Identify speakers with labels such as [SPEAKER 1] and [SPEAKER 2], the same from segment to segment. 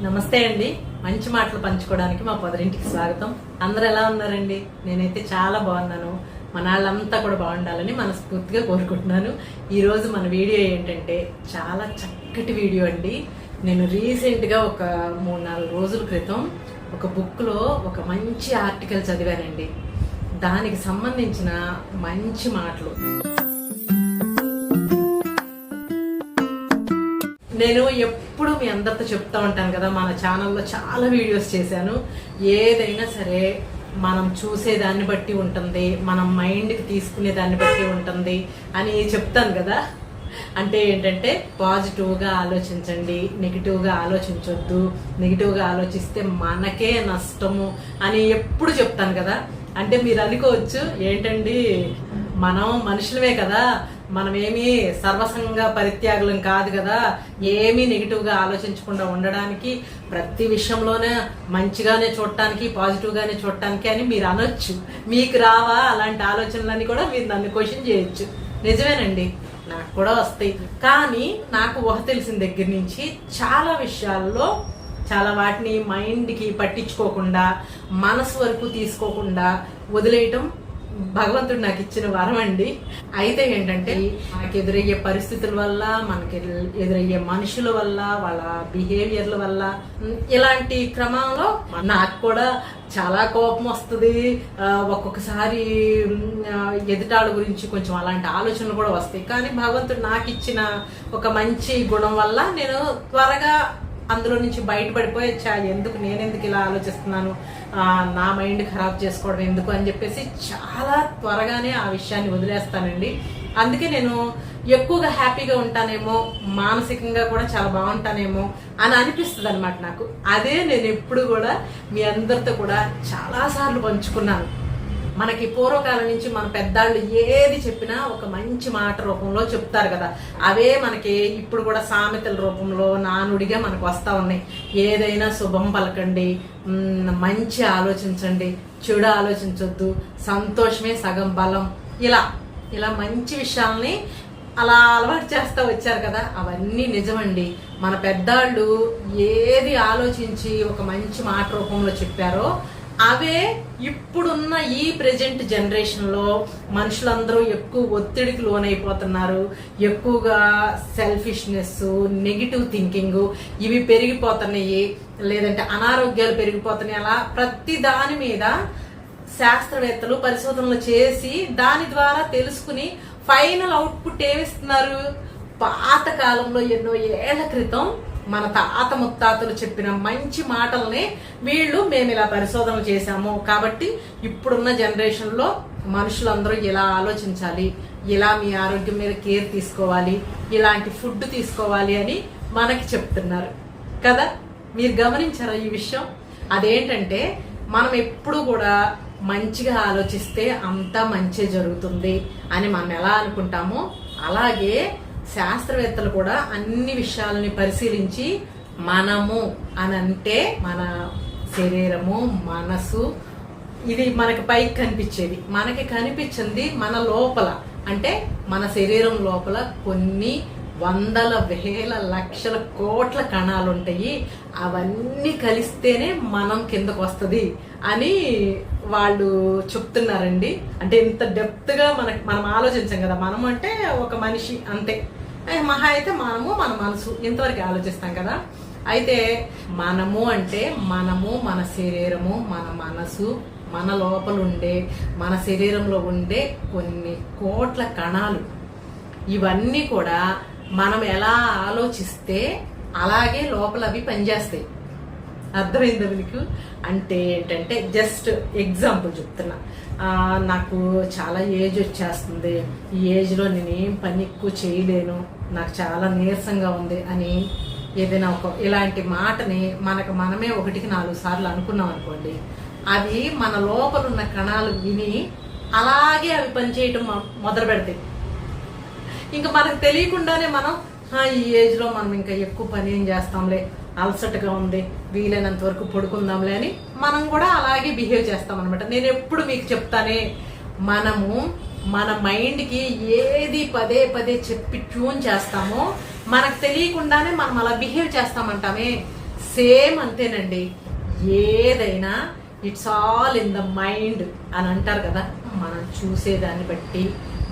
[SPEAKER 1] నమస్తే అండి. మంచి మాటలు పంచుకోవడానికి మా పొదరింటికి స్వాగతం. అందరూ ఎలా ఉన్నారండి? నేనైతే చాలా బాగున్నాను. మన వాళ్ళంతా కూడా బాగుండాలని మనస్ఫూర్తిగా కోరుకుంటున్నాను. ఈరోజు మన వీడియో ఏంటంటే చాలా చక్కటి వీడియో అండి. నేను రీసెంట్గా ఒక 3-4 రోజుల క్రితం ఒక బుక్లో ఒక మంచి ఆర్టికల్ చదివానండి. దానికి సంబంధించిన మంచి మాటలు నేను ఎప్పుడు మీ అందరితో చెప్తా ఉంటాను కదా, మన ఛానల్లో చాలా వీడియోస్ చేశాను. ఏదైనా సరే మనం చూసేదాన్ని బట్టి ఉంటుంది, మనం మైండ్కి తీసుకునే దాన్ని బట్టి ఉంటుంది అని చెప్తాను కదా. అంటే ఏంటంటే పాజిటివ్గా ఆలోచించండి, నెగిటివ్గా ఆలోచించొద్దు, నెగిటివ్గా ఆలోచిస్తే మనకే నష్టము అని ఎప్పుడు చెప్తాను కదా. అంటే మీరు అనుకోవచ్చు, ఏంటండి మనం మనుషులమే కదా, మనమేమీ సర్వసంగా పరిత్యాగులం కాదు కదా, ఏమీ నెగిటివ్గా ఆలోచించకుండా ఉండడానికి, ప్రతి విషయంలోనే మంచిగానే చూడటానికి, పాజిటివ్గానే చూడటానికి అని మీరు అనొచ్చు. మీకు రావా అలాంటి ఆలోచనలన్నీ కూడా మీరు నన్ను క్వశ్చన్ చేయొచ్చు. నిజమేనండి, నాకు కూడా వస్తాయి. కానీ నాకు ఊహ తెలిసిన దగ్గర నుంచి చాలా విషయాల్లో చాలా వాటిని మైండ్కి పట్టించుకోకుండా, మనసు వరకు తీసుకోకుండా వదిలేయటం భగవంతుడు నాకు ఇచ్చిన వరం అండి. అయితే ఏంటంటే మనకి ఎదురయ్యే పరిస్థితుల వల్ల, మనకి ఎదురయ్యే మనుషుల వల్ల, వాళ్ళ బిహేవియర్ల వల్ల, ఇలాంటి క్రమంలో నాకు కూడా చాలా కోపం వస్తుంది. ఒక్కొక్కసారి ఎదుటాళ్ళ గురించి కొంచెం అలాంటి ఆలోచనలు కూడా వస్తాయి. కానీ భగవంతుడు నాకు ఇచ్చిన ఒక మంచి గుణం వల్ల నేను త్వరగా అందులో నుంచి బయటపడిపోయి, నేనెందుకు ఇలా ఆలోచిస్తున్నాను, నా మైండ్ ఖరాబ్ చేసుకోవడం ఎందుకు అని చెప్పేసి చాలా త్వరగానే ఆ విషయాన్ని వదిలేస్తానండి. అందుకే నేను ఎక్కువగా హ్యాపీగా ఉంటానేమో, మానసికంగా కూడా చాలా బాగుంటానేమో అని అనిపిస్తుంది అనమాట నాకు. అదే నేను ఎప్పుడు కూడా మీ అందరితో కూడా చాలాసార్లు పంచుకున్నాను. మనకి పూర్వకాలం నుంచి మన పెద్దాళ్ళు ఏది చెప్పినా ఒక మంచి మాట రూపంలో చెప్తారు కదా, అవే మనకి ఇప్పుడు కూడా సామెతల రూపంలో నానుడిగా మనకు వస్తూ ఉన్నాయి. ఏదైనా శుభం పలకండి, మంచి ఆలోచించండి, చెడు ఆలోచించొద్దు, సంతోషమే సగం బలం, ఇలా మంచి విషయాల్ని అలా అలవాటు చేస్తూ వచ్చారు కదా. అవన్నీ నిజమండి. మన పెద్దాళ్ళు ఏది ఆలోచించి ఒక మంచి మాట రూపంలో చెప్పారో అవే ఇప్పుడున్న ఈ ప్రెజెంట్ జనరేషన్లో మనుషులందరూ ఎక్కువ ఒత్తిడికి లోనైపోతున్నారు. ఎక్కువగా సెల్ఫిష్నెస్, నెగిటివ్ థింకింగ్ ఇవి పెరిగిపోతున్నాయి, లేదంటే అనారోగ్యాలు పెరిగిపోతున్నాయి. అలా ప్రతి దాని మీద శాస్త్రవేత్తలు పరిశోధనలు చేసి దాని ద్వారా తెలుసుకుని ఫైనల్ అవుట్పుట్ ఏమిస్తున్నారు? పాత కాలంలో ఎన్నో ఏళ్ల క్రితం మన తాత ముత్తాతలు చెప్పిన మంచి మాటల్ని మేము ఇలా పరిశోధనలు చేశాము కాబట్టి ఇప్పుడున్న జనరేషన్లో మనుషులందరూ ఇలా ఆలోచించాలి, ఇలా మీ ఆరోగ్యం మీద కేర్ తీసుకోవాలి, ఇలాంటి ఫుడ్ తీసుకోవాలి అని మనకి చెప్తున్నారు కదా. మీరు గమనించారా ఈ విషయం? అదేంటంటే మనం ఎప్పుడు కూడా మంచిగా ఆలోచిస్తే అంతా మంచి జరుగుతుంది అని మనం ఎలా అనుకుంటామో, అలాగే శాస్త్రవేత్తలు కూడా అన్ని విషయాలని పరిశీలించి మనము అని అంటే మన శరీరము, మనసు, ఇది మనకి పైకి కనిపించేది, మనకి కనిపించింది మన లోపల, అంటే మన శరీరం లోపల కొన్ని వందల వేల లక్షల కోట్ల కణాలు ఉంటాయి. అవన్నీ కలిస్తేనే మనం కిందకు వస్తుంది అని వాళ్ళు చెప్తున్నారండి. అంటే ఇంత డెప్త్గా మనం ఆలోచించాం కదా. మనం అంటే ఒక మనిషి అంతే, మహా అయితే మనము మన మనసు ఇంతవరకు ఆలోచిస్తాం కదా. అయితే మనము అంటే మన శరీరము, మన మనసు, మన లోపల ఉండే, మన శరీరంలో ఉండే కొన్ని కోట్ల కణాలు, ఇవన్నీ కూడా మనం ఎలా ఆలోచిస్తే అలాగే లోపల అవి పనిచేస్తాయి. అర్థమైందా మీకు? అంటే ఏంటంటే జస్ట్ ఎగ్జాంపుల్ చెప్తున్నా. నాకు చాలా ఏజ్ వచ్చేస్తుంది, ఈ ఏజ్లో నేను ఏం పని ఎక్కువ చేయలేను, నాకు చాలా నీరసంగా ఉంది అని ఏదైనా ఇలాంటి మాటని మనమే 1-4 సార్లు అనుకున్నాం అనుకోండి, అవి మన లోపల ఉన్న కణాలు విని అలాగే అవి పనిచేయటం మొదలు పెడతాయి. ఇంకా మనకు తెలియకుండానే మనం ఈ ఏజ్లో మనం ఇంకా ఎక్కువ పని ఏం చేస్తాంలే, అలసటగా ఉంది, వీలైనంత వరకు పడుకుందాంలే అని మనం కూడా అలాగే బిహేవ్ చేస్తాం అనమాట. నేను ఎప్పుడు మీకు చెప్తానే, మనము మన మైండ్కి ఏది పదే చెప్పి ట్యూన్ చేస్తామో మనకు తెలియకుండానే మనం అలా బిహేవ్ చేస్తామంటామే. సేమ్ అంతేనండి. ఏదైనా it's all in the mind అని అంటారు కదా, మనం చూసేదాన్ని బట్టి,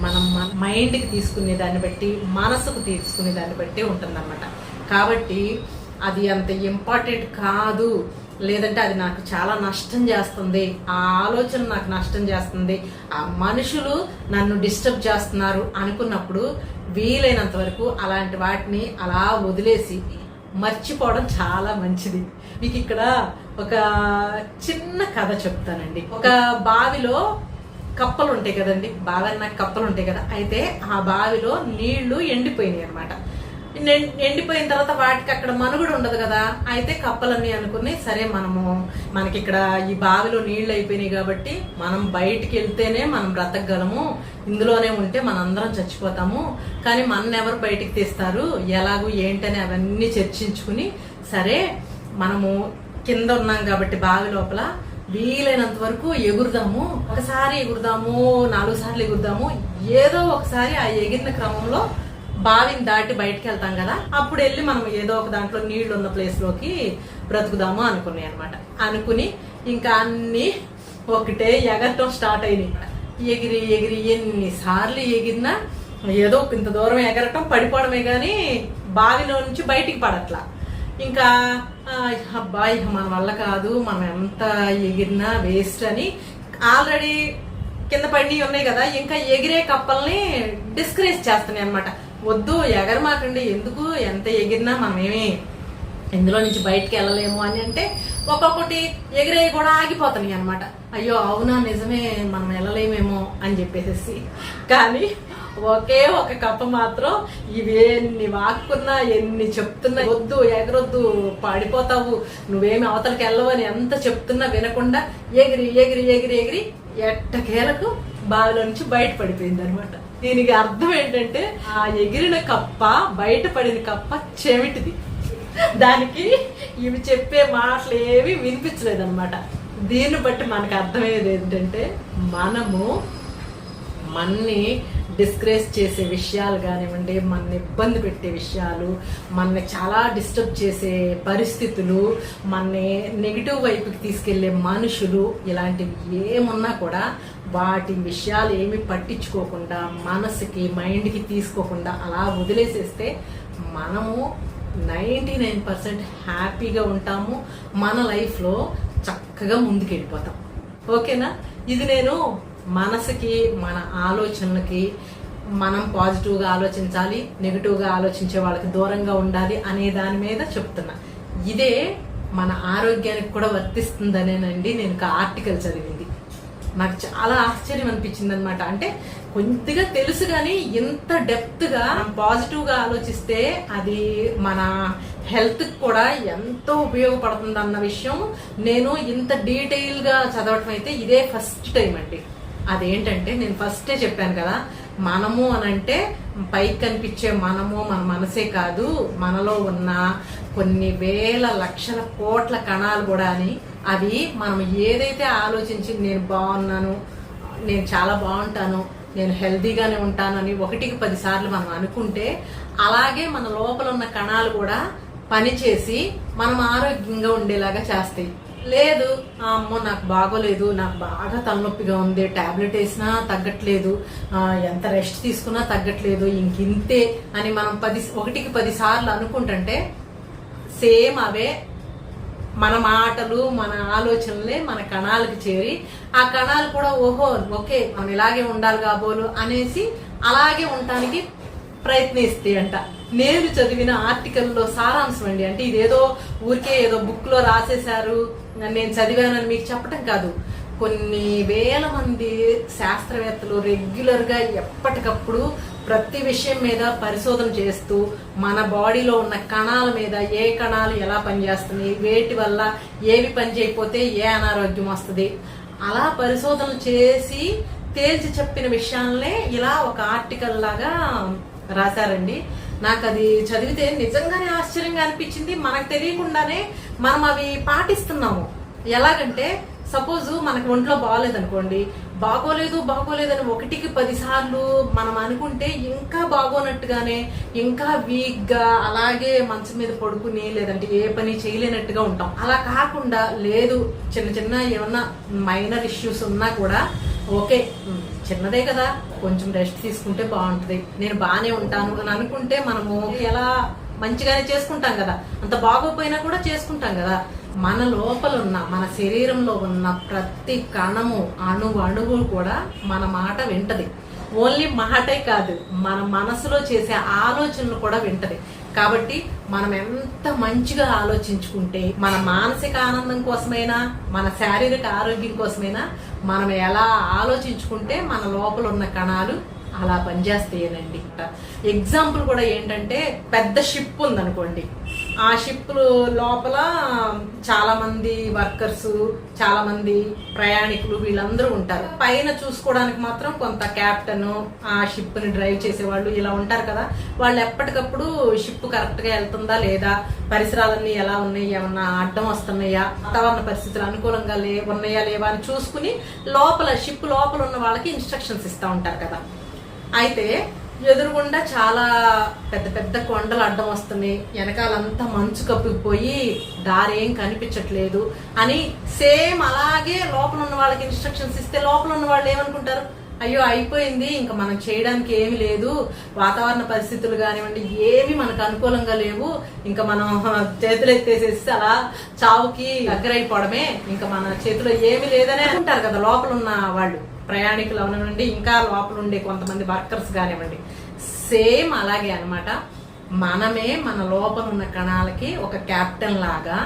[SPEAKER 1] మనం మైండ్కి తీసుకునే దాన్ని బట్టి, మనసుకు తీసుకునే దాన్ని బట్టి ఉంటుందన్నమాట. కాబట్టి అది అంత ఇంపార్టెంట్ కాదు, లేదంటే అది నాకు చాలా నష్టం చేస్తుంది, ఆ ఆలోచన నాకు నష్టం చేస్తుంది, ఆ మనుషులు నన్ను డిస్టర్బ్ చేస్తున్నారు అనుకున్నప్పుడు వీలైనంత వరకు అలాంటి వాటిని అలా వదిలేసి మర్చిపోవడం చాలా మంచిది. మీకు ఇక్కడ ఒక చిన్న కథ చెప్తానండి. ఒక బావిలో కప్పలు ఉంటాయి కదండి, బాగా నాకు కప్పలు ఉంటాయి కదా, అయితే ఆ బావిలో నీళ్లు ఎండిపోయినాయి అనమాట. ఎండిపోయిన తర్వాత వాటికి అక్కడ మనుగుడు ఉండదు కదా, అయితే కప్పలన్నీ అనుకుని సరే మనకి ఇక్కడ ఈ బావిలో నీళ్లు అయిపోయినాయి కాబట్టి మనం బయటికి వెళ్తేనే మనం బ్రతకగలము, ఇందులోనే ఉంటే మనందరం చచ్చిపోతాము, కానీ మన ఎవరు బయటికి తీస్తారు, ఎలాగూ ఏంటని అవన్నీ చర్చించుకుని సరే మనము కింద ఉన్నాం కాబట్టి బావి లోపల వీలైనంత వరకు ఎగురుదాము, ఒకసారి ఎగురుదాము, 4 సార్లు ఎగురుదాము, ఏదో ఒకసారి ఆ ఎగిరిన క్రమంలో బావిని దాటి బయటకు వెళ్తాం కదా, అప్పుడు వెళ్ళి మనం ఏదో ఒక దాంట్లో నీళ్లు ఉన్న ప్లేస్ లోకి బ్రతుకుదాము అనుకున్నాయి అనమాట. అనుకుని ఇంకా అన్ని ఒకటే ఎగరటం స్టార్ట్ అయినాయి. ఎగిరి ఎగిరి ఎన్నిసార్లు ఎగిరినా ఏదో ఇంత దూరం ఎగరటం పడిపోవడమే గాని బావిలో నుంచి బయటికి పడట్లా. ఇంకా అబ్బాయి మన వల్ల కాదు, మనం ఎంత ఎగిరినా వేస్ట్ అని ఆల్రెడీ కింద పడి ఉన్నాయి కదా, ఇంకా ఎగిరే కప్పల్ని డిస్కరేజ్ చేస్తున్నాయి అనమాట. వద్దు ఎగరమాకండి, ఎందుకు ఎంత ఎగిరినా మనమేమి ఇందులో నుంచి బయటకు వెళ్ళలేము అని అంటే ఒక్కొక్కటి ఎగిరే కూడా ఆగిపోతున్నాయి అనమాట. అయ్యో అవునా నిజమే మనం వెళ్ళలేమేమో అని చెప్పేసి, కానీ ఒకే ఒక కప్ప మాత్రం ఇవేన్ని వాక్కున్నా ఎన్ని చెప్తున్నా, వద్దు ఎగరొద్దు పడిపోతావు, నువ్వేమి అవతలకి వెళ్ళవని ఎంత చెప్తున్నా వినకుండా ఎగిరి ఎగిరి ఎగిరి ఎగిరి ఎట్టకేలకు బావిలో నుంచి బయట పడిపోయింది అనమాట. దీనికి అర్థం ఏంటంటే ఆ ఎగిరిన కప్ప, బయటపడిన కప్ప చెవిటిది, దానికి ఇవి చెప్పే మాటలు ఏవి వినిపించలేదన్నమాట. దీన్ని బట్టి మనకు అర్థమయ్యేది ఏంటంటే మనము మన్ని డిస్కరేజ్ చేసే విషయాలు కానివ్వండి, మన ఇబ్బంది పెట్టే విషయాలు, మన చాలా డిస్టర్బ్ చేసే పరిస్థితులు, మన నెగిటివ్ వైపుకి తీసుకెళ్లే మనుషులు, ఇలాంటివి ఏమున్నా కూడా వాటి విషయాలు ఏమి పట్టించుకోకుండా మనసుకి మైండ్కి తీసుకోకుండా అలా వదిలేసేస్తే మనము 99% హ్యాపీగా ఉంటాము, మన లైఫ్లో చక్కగా ముందుకెళ్ళిపోతాం. ఓకేనా? ఇది నేను మనసుకి, మన ఆలోచనలకి, మనం పాజిటివ్గా ఆలోచించాలి, నెగిటివ్గా ఆలోచించే వాళ్ళకి దూరంగా ఉండాలి అనే దాని మీద చెప్తున్నా. ఇదే మన ఆరోగ్యానికి కూడా వర్తిస్తుందనేనండి నేను ఒక ఆర్టికల్ చదివింది. నాకు చాలా ఆశ్చర్యం అనిపించింది అనమాట. అంటే కొద్దిగా తెలుసు కానీ ఇంత డెప్త్గా పాజిటివ్గా ఆలోచిస్తే అది మన హెల్త్కి కూడా ఎంతో ఉపయోగపడుతుంది అన్న విషయం నేను ఇంత డీటెయిల్గా చదవటం అయితే ఇదే ఫస్ట్ టైం అండి. అదేంటంటే నేను ఫస్టే చెప్పాను కదా, మనము అనంటే పైకి కనిపించే మనము మన మనసే కాదు, మనలో ఉన్న కొన్ని వేల లక్షల కోట్ల కణాలు కూడా అని, అవి మనం ఏదైతే ఆలోచించి నేను బాగున్నాను, నేను చాలా బాగుంటాను, నేను హెల్తీగానే ఉంటాను అని 1కి 10 సార్లు మనం అనుకుంటే అలాగే మన లోపల ఉన్న కణాలు కూడా పనిచేసి మనం ఆరోగ్యంగా ఉండేలాగా చేస్తాయి. లేదు అమ్మో నాకు బాగోలేదు, నాకు బాగా తలనొప్పిగా ఉంది, టాబ్లెట్ వేసినా తగ్గట్లేదు, ఎంత రెస్ట్ తీసుకున్నా తగ్గట్లేదు, ఇంకింతే అని మనం 1కి 10 సార్లు అనుకుంటుంటే సేమ్ అవే మన మాటలు, మన ఆలోచనలే మన కణాలకు చేరి ఆ కణాలు కూడా ఓహో ఓకే మనం ఇలాగే ఉండాలి కాబోలు అనేసి అలాగే ఉండటానికి ప్రయత్నిస్తాయి అంట. నేను చదివిన ఆర్టికల్లో సారాంశం అండి. అంటే ఇదేదో ఊరికే ఏదో బుక్ లో రాసేశారు నేను చదివానని మీకు చెప్పటం కాదు. కొన్ని వేల మంది శాస్త్రవేత్తలు రెగ్యులర్ గా ఎప్పటికప్పుడు ప్రతి విషయం మీద పరిశోధన చేస్తూ మన బాడీలో ఉన్న కణాల మీద ఏ కణాలు ఎలా పనిచేస్తున్నాయి, వేటి వల్ల ఏవి పని చేయకపోతే ఏ అనారోగ్యం వస్తుంది, అలా పరిశోధనలు చేసి తేల్చి చెప్పిన విషయాలనే ఇలా ఒక ఆర్టికల్ లాగా రాశారండి. నాకు అది చదివితే నిజంగానే ఆశ్చర్యంగా అనిపించింది. మనకు తెలియకుండానే మనం అవి పాటిస్తున్నాము. ఎలాగంటే సపోజ్ మనకి ఒంట్లో బాగోలేదు అనుకోండి, బాగోలేదు బాగోలేదని 1కి 10 సార్లు మనం అనుకుంటే ఇంకా బాగోనట్టుగానే, ఇంకా వీక్ గా అలాగే మంచం మీద పడుకుని లేదంటే ఏ పని చేయలేనట్టుగా ఉంటాం. అలా కాకుండా లేదు, చిన్న చిన్న ఏమన్నా మైనర్ ఇష్యూస్ ఉన్నా కూడా ఓకే చిన్నదే కదా, కొంచెం రెస్ట్ తీసుకుంటే బాగుంటది, నేను బాగానే ఉంటాను అని అనుకుంటే మనము ఎలా మంచిగానే చేసుకుంటాం కదా, అంత బాగోపోయినా కూడా చేసుకుంటాం కదా. మన లోపల ఉన్న మన శరీరంలో ఉన్న ప్రతి కణము అణువు కూడా మన మాట వింటది. ఓన్లీ మాటే కాదు, మన మనసులో చేసే ఆలోచనలు కూడా వింటది. కాబట్టి మనం ఎంత మంచిగా ఆలోచించుకుంటే, మన మానసిక ఆనందం కోసమైనా మన శారీరక ఆరోగ్యం కోసమైనా మనం ఎలా ఆలోచించుకుంటే మన లోపల ఉన్న కణాలు అలా పనిచేస్తాయనండి. ఎగ్జాంపుల్ కూడా ఏంటంటే, పెద్ద షిప్ ఉందనుకోండి, ఆ షిప్ లోపల చాలా మంది వర్కర్స్, చాలా మంది ప్రయాణికులు వీళ్ళందరూ ఉంటారు. పైన చూసుకోవడానికి మాత్రం కొంత కెప్టెన్, ఆ షిప్ ని డ్రైవ్ చేసేవాళ్ళు ఇలా ఉంటారు కదా. వాళ్ళు ఎప్పటికప్పుడు షిప్ కరెక్ట్ గా వెళ్తుందా లేదా, పరిసరాలన్నీ ఎలా ఉన్నాయి, ఏమన్నా అడ్డం వస్తున్నాయా, వాతావరణ పరిస్థితులు అనుకూలంగా ఉన్నాయా లేవా అని చూసుకుని లోపల షిప్ లోపల ఉన్న వాళ్ళకి ఇన్స్ట్రక్షన్స్ ఇస్తా ఉంటారు కదా. అయితే ఎదురుగుండా చాలా పెద్ద పెద్ద కొండలు అడ్డం వస్తున్నాయి, వెనకాలంతా మంచు కప్పిపోయి దారి ఏం కనిపించట్లేదు అని సేమ్ అలాగే లోపల ఉన్న వాళ్ళకి ఇన్స్ట్రక్షన్స్ ఇస్తే లోపల ఉన్న వాళ్ళు ఏమనుకుంటారు, అయ్యో అయిపోయింది, ఇంకా మనం చేయడానికి ఏమి లేదు, వాతావరణ పరిస్థితులు కానివ్వండి ఏమి మనకు అనుకూలంగా లేవు, ఇంకా మనం చేతులు ఎత్తేసేసి అలా చావుకి దగ్గరైపోవడమే, ఇంకా మన చేతిలో ఏమి లేదనే అనుకుంటారు కదా లోపల ఉన్న వాళ్ళు, ప్రయాణికులు అవనివ్వండి ఇంకా లోపల ఉండే కొంతమంది వర్కర్స్ కానివ్వండి. సేమ్ అలాగే అన్నమాట. మనమే మన లోపల ఉన్న కణాలకి ఒక కెప్టెన్ లాగా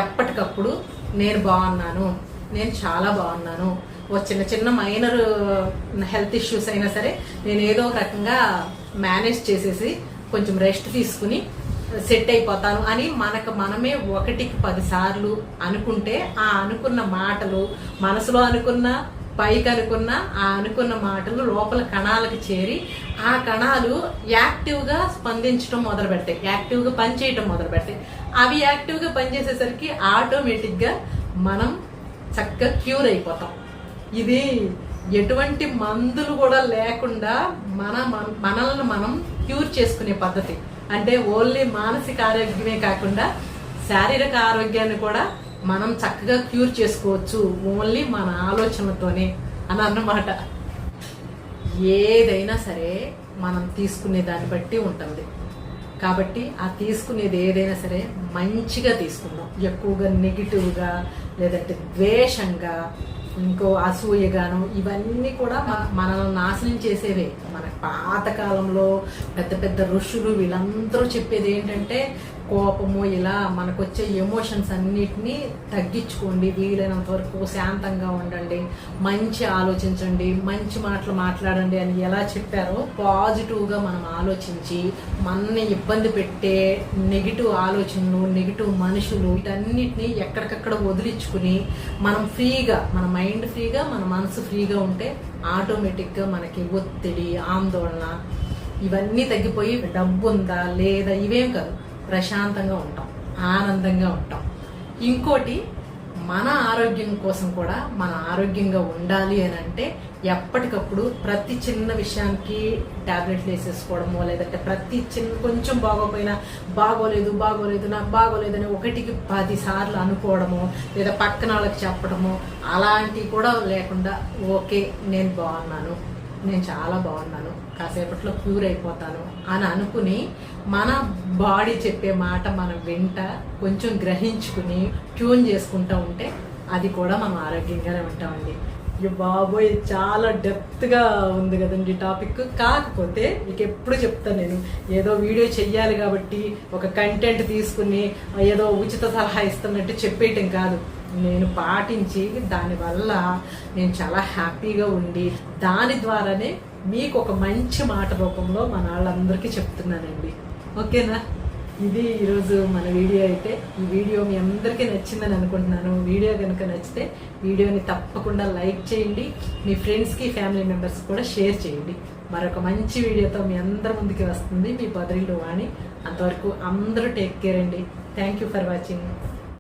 [SPEAKER 1] ఎప్పటికప్పుడు నేను బాగున్నాను, నేను చాలా బాగున్నాను, ఓ చిన్న చిన్న మైనర్ హెల్త్ ఇష్యూస్ అయినా సరే నేను ఏదో ఒక రకంగా మేనేజ్ చేసేసి కొంచెం రెస్ట్ తీసుకుని సెట్ అయిపోతాను అని మనమే 1కి 10 సార్లు అనుకుంటే, ఆ అనుకున్న మాటలు మనసులో అనుకున్న పైకి అనుకున్న ఆ అనుకున్న మాటలు లోపల కణాలకు చేరి ఆ కణాలు యాక్టివ్గా స్పందించడం మొదలు పెడతాయి, యాక్టివ్గా పనిచేయటం మొదలు పెడతాయి. అవి యాక్టివ్గా పనిచేసేసరికి ఆటోమేటిక్గా మనం చక్కగా క్యూర్ అయిపోతాం. ఇది ఎటువంటి మందులు కూడా లేకుండా మనల్ని మనం క్యూర్ చేసుకునే పద్ధతి. అంటే ఓన్లీ మానసిక ఆరోగ్యమే కాకుండా శారీరక ఆరోగ్యాన్ని కూడా మనం చక్కగా క్యూర్ చేసుకోవచ్చు ఓన్లీ మన ఆలోచనతోనే అని అన్నమాట. ఏదైనా సరే మనం తీసుకునే దాన్ని బట్టి ఉంటుంది. కాబట్టి ఆ తీసుకునేది ఏదైనా సరే మంచిగా తీసుకుందాం, ఎక్కువగా నెగిటివ్గా లేదంటే ద్వేషంగా ఇంకో అసూయగాను ఇవన్నీ కూడా మనల్ని నాశనం చేసేవే. మన పాతకాలంలో పెద్ద పెద్ద ఋషులు వీళ్ళందరూ చెప్పేది ఏంటంటే, కోపము ఇలా మనకొచ్చే ఎమోషన్స్ అన్నిటినీ తగ్గించుకోండి, వీలైనంత వరకు శాంతంగా ఉండండి, మంచి ఆలోచించండి, మంచి మాటలు మాట్లాడండి అని ఎలా చెప్పారో పాజిటివ్గా మనం ఆలోచించి మనని ఇబ్బంది పెట్టే నెగిటివ్ ఆలోచనలు, నెగిటివ్ మనుషులు వీటన్నిటిని ఎక్కడికక్కడ వదిలించుకుని మనం ఫ్రీగా, మన మైండ్ ఫ్రీగా, మన మనసు ఫ్రీగా ఉంటే ఆటోమేటిక్గా మనకి ఒత్తిడి, ఆందోళన ఇవన్నీ తగ్గిపోయి డబ్బు ఉందా లేదా ఇవేం కాదు, ప్రశాంతంగా ఉంటాం, ఆనందంగా ఉంటాం. ఇంకోటి, మన ఆరోగ్యం కోసం కూడా మన ఆరోగ్యంగా ఉండాలి అని అంటే ఎప్పటికప్పుడు ప్రతి చిన్న విషయానికి టాబ్లెట్లు వేసేసుకోవడమో లేదంటే ప్రతి కొంచెం బాగోపోయినా బాగోలేదు నాకు బాగోలేదని 1కి 10 సార్లు అనుకోవడము లేదా పక్కన వాళ్ళకి చెప్పడము అలాంటివి కూడా లేకుండా ఓకే నేను బాగున్నాను, నేను చాలా బాగున్నాను, కాసేపట్లో క్యూర్ అయిపోతాను అని అనుకుని మన బాడీ చెప్పే మాట మనం వింట కొంచెం గ్రహించుకుని ట్యూన్ చేసుకుంటూ ఉంటే అది కూడా మనం ఆరోగ్యంగానే ఉంటామండి. బాబోయ్ చాలా డెప్త్గా ఉంది కదండి టాపిక్. కాకపోతే మీకు ఎప్పుడు చెప్తాను, నేను ఏదో వీడియో చెయ్యాలి కాబట్టి ఒక కంటెంట్ తీసుకుని ఏదో ఉచిత సలహా ఇస్తున్నట్టు చెప్పేయటం కాదు, నేను పాటించి దానివల్ల నేను చాలా హ్యాపీగా ఉండి దాని ద్వారానే మీకు ఒక మంచి మాట రూపంలో మన వాళ్ళందరికీ చెప్తున్నానండి. ఓకేనా? ఇది ఈరోజు మన వీడియో అయితే. ఈ వీడియో మీ అందరికీ నచ్చిందని అనుకుంటున్నాను. వీడియో కనుక నచ్చితే వీడియోని తప్పకుండా లైక్ చేయండి, మీ ఫ్రెండ్స్కి ఫ్యామిలీ మెంబర్స్ కూడా షేర్ చేయండి. మరొక మంచి వీడియోతో మీ అందరి ముందుకి వస్తుంది మీ పొదరిల్లు వాణి. అంతవరకు అందరూ టేక్ కేర్ అండి. Thank you for watching.